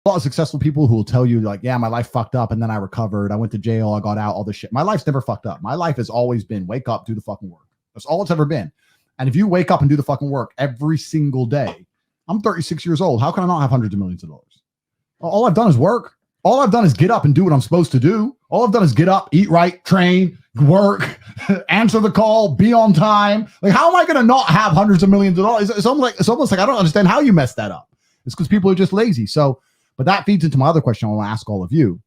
a lot of successful people who will tell you like, yeah, my life fucked up and then I recovered. I went to jail. I got out, all this shit. My life's never fucked up. My life has always been wake up, do the fucking work. That's all it's ever been. And if you wake up and do the fucking work every single day, I'm 36 years old. How can I not have hundreds of millions of dollars? All I've done is work. All I've done is get up and do what I'm supposed to do. All I've done is get up, eat right, train, work, answer the call, be on time. Like, how am I going to not have hundreds of millions of dollars? It's almost like I don't understand how you messed that up. It's because people are just lazy. So, but that feeds into my other question I want to ask all of you.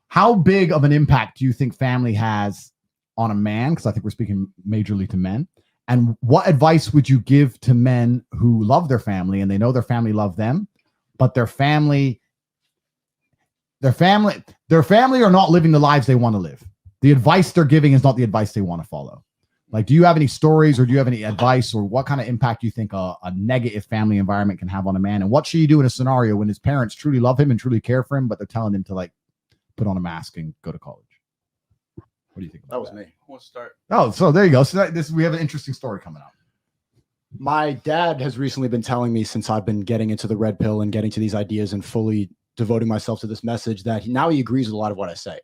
How big of an impact do you think family has on a man? Because I think we're speaking majorly to men. And what advice would you give to men who love their family and they know their family love them, but their family are not living the lives they want to live? The advice they're giving is not the advice they want to follow. Like, do you have any stories or do you have any advice or what kind of impact you think a negative family environment can have on a man? And what should you do in a scenario when his parents truly love him and truly care for him, but they're telling him to like put on a mask and go to college? What do you think about that? That was me. Who wants to start? Oh, so there you go. So we have an interesting story coming up. My dad has recently been telling me, since I've been getting into the red pill and getting to these ideas and fully devoting myself to this message, that now he agrees with a lot of what I say.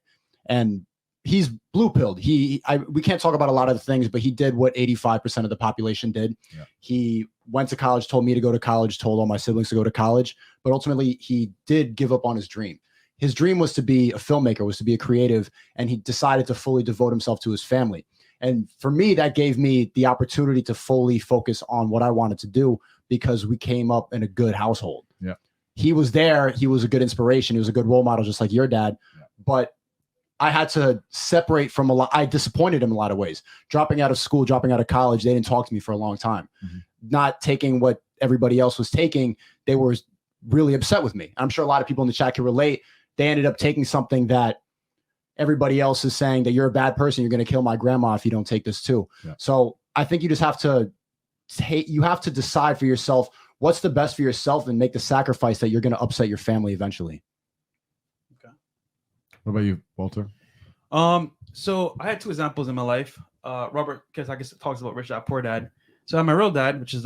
And he's blue pilled. We can't talk about a lot of the things, but he did what 85% of the population did. Yeah. He went to college, told me to go to college, told all my siblings to go to college, but ultimately he did give up on his dream. His dream was to be a filmmaker, was to be a creative, and he decided to fully devote himself to his family. And for me, that gave me the opportunity to fully focus on what I wanted to do because we came up in a good household. Yeah. He was there. He was a good inspiration. He was a good role model, just like your dad. Yeah. But I had to separate from a lot. I disappointed him in a lot of ways. Dropping out of school, dropping out of college, they didn't talk to me for a long time. Mm-hmm. Not taking what everybody else was taking, they were really upset with me. I'm sure a lot of people in the chat can relate. They ended up taking something that everybody else is saying that you're a bad person. You're going to kill my grandma if you don't take this too. Yeah. So I think you just have to decide for yourself what's the best for yourself and make the sacrifice that you're going to upset your family eventually. Okay. What about you, Walter? So I had two examples in my life. Robert, because I guess it talks about rich dad, poor dad. So I have my real dad, which is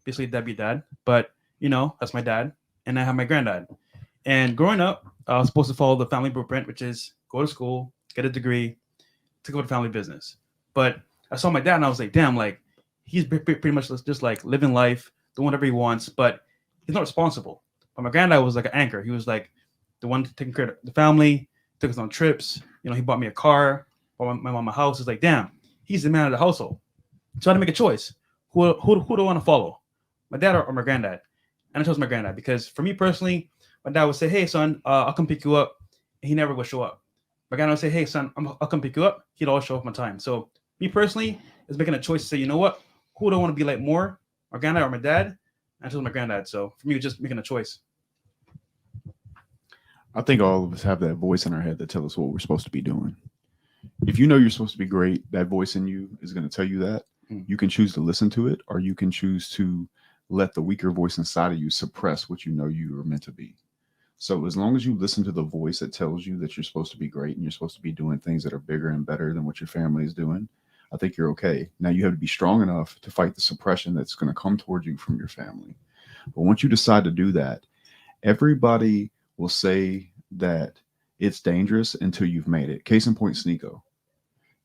basically deadbeat dad, but you know, that's my dad. And I have my granddad. And growing up, I was supposed to follow the family blueprint, which is go to school, get a degree, to go to family business. But I saw my dad and I was like, damn, like he's pretty much just like living life, doing whatever he wants, but he's not responsible. But my granddad was like an anchor. He was like the one taking care of the family, took us on trips. You know, he bought me a car, bought my mom a house. It's like, damn, he's the man of the household. So I had to make a choice. Who do I want to follow? My dad or my granddad? And I chose my granddad because for me personally, my dad would say, hey, son, I'll come pick you up. And he never would show up. My granddad would say, hey, son, I'll come pick you up. He'd always show up on time. So me personally is making a choice to say, you know what? Who do I want to be like more? My granddad or my dad? And I chose my granddad. So for me, it's just making a choice. I think all of us have that voice in our head that tells us what we're supposed to be doing. If you know you're supposed to be great, that voice in you is going to tell you that. You can choose to listen to it, or you can choose to let the weaker voice inside of you suppress what you know you are meant to be. So as long as you listen to the voice that tells you that you're supposed to be great and you're supposed to be doing things that are bigger and better than what your family is doing, I think you're okay. Now you have to be strong enough to fight the suppression that's going to come towards you from your family. But once you decide to do that, everybody will say that it's dangerous until you've made it. Case in point, Sneeko.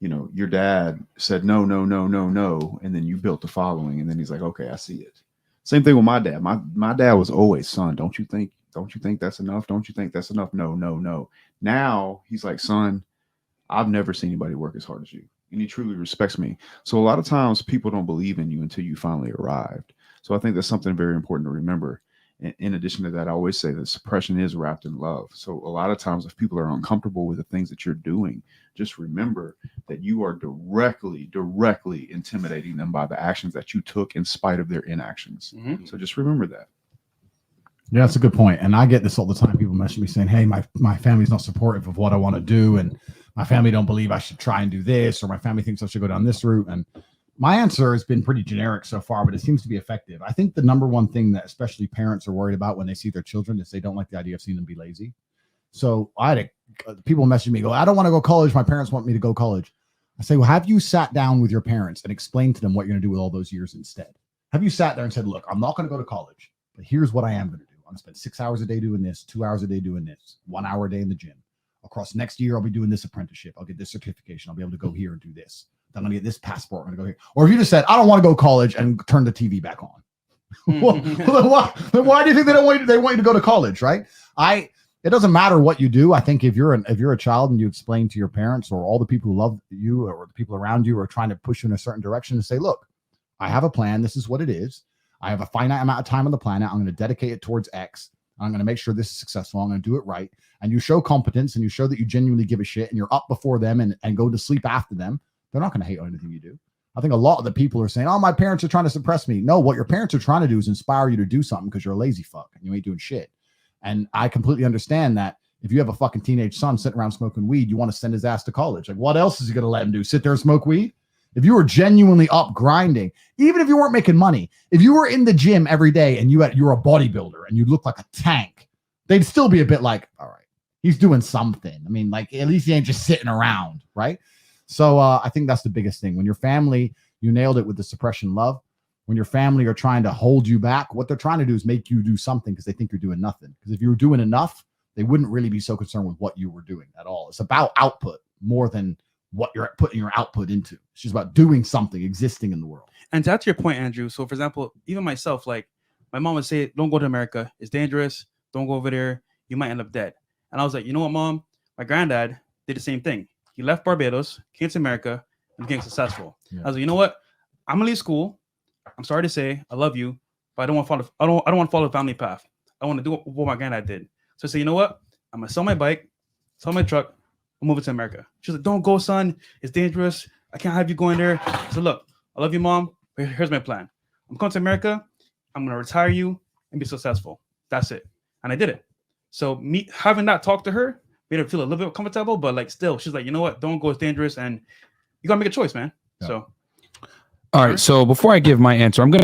You know, your dad said, no, no, no, no, no. And then you built the following. And then he's like, okay, I see it. Same thing with my dad. My dad was always, son, don't you think that's enough? Don't you think that's enough? No, no, no. Now he's like, son, I've never seen anybody work as hard as you. And he truly respects me. So a lot of times people don't believe in you until you finally arrived. So I think that's something very important to remember. In addition to that, I always say that suppression is wrapped in love. So a lot of times if people are uncomfortable with the things that you're doing, just remember that you are directly intimidating them by the actions that you took in spite of their inactions. Mm-hmm. So just remember that. Yeah, that's a good point. And I get this all the time. People message me saying, hey, my family's not supportive of what I want to do. And my family don't believe I should try and do this, or my family thinks I should go down this route. And my answer has been pretty generic so far, but it seems to be effective. I think the number one thing that especially parents are worried about when they see their children is they don't like the idea of seeing them be lazy. So people message me, go, I don't want to go to college. My parents want me to go to college. I say, well, have you sat down with your parents and explained to them what you're going to do with all those years instead? Have you sat there and said, look, I'm not going to go to college, but here's what I am going to do. going to spend 6 hours a day doing this, 2 hours a day doing this, 1 hour a day in the gym. Across next year, I'll be doing this apprenticeship. I'll get this certification. I'll be able to go here and do this. I'm going to get this passport. I'm going to go here. Or if you just said, I don't want to go to college and turn the TV back on. Well, then why do you think they want you to go to college, right? It doesn't matter what you do. I think if you're a child and you explain to your parents or all the people who love you or the people around you are trying to push you in a certain direction and say, look, I have a plan. This is what it is. I have a finite amount of time on the planet. I'm going to dedicate it towards X. I'm going to make sure this is successful. I'm going to do it right. And you show competence and you show that you genuinely give a shit and you're up before them and go to sleep after them. They're not going to hate on anything you do. I think a lot of the people are saying, oh, my parents are trying to suppress me. No, what your parents are trying to do is inspire you to do something because you're a lazy fuck and you ain't doing shit. And I completely understand that if you have a fucking teenage son sitting around smoking weed, you want to send his ass to college. Like, what else is he going to let him do? Sit there and smoke weed? If you were genuinely up grinding, even if you weren't making money, if you were in the gym every day and you're a bodybuilder and you look like a tank, they'd still be a bit like, all right, he's doing something. I mean, like, at least he ain't just sitting around, right? So I think that's the biggest thing. When your family, you nailed it with the suppression love. When your family are trying to hold you back, what they're trying to do is make you do something because they think you're doing nothing. Because if you were doing enough, they wouldn't really be so concerned with what you were doing at all. It's about output more than what you're putting your output into. It's just about doing something, existing in the world. And to add to your point, Andrew, so for example, even myself, like my mom would say, don't go to America. It's dangerous. Don't go over there. You might end up dead. And I was like, you know what, Mom? My granddad did the same thing. He left Barbados, came to America, and became successful. Yeah. I was like, you know what? I'm gonna leave school. I'm sorry to say, I love you, but I don't want to follow. I don't want to follow the family path. I want to do what my granddad did. So I said, you know what? I'm gonna sell my bike, sell my truck, I'm moving to America. She's like, don't go, son. It's dangerous. I can't have you going there. I said, look, I love you, Mom. But here's my plan. I'm coming to America. I'm gonna retire you and be successful. That's it. And I did it. So me having that talk to her made her feel a little bit comfortable, but like still, she's like, you know what? Don't go. It's dangerous, and you gotta make a choice, man. Yeah. So. All right. So before I give my answer, I'm gonna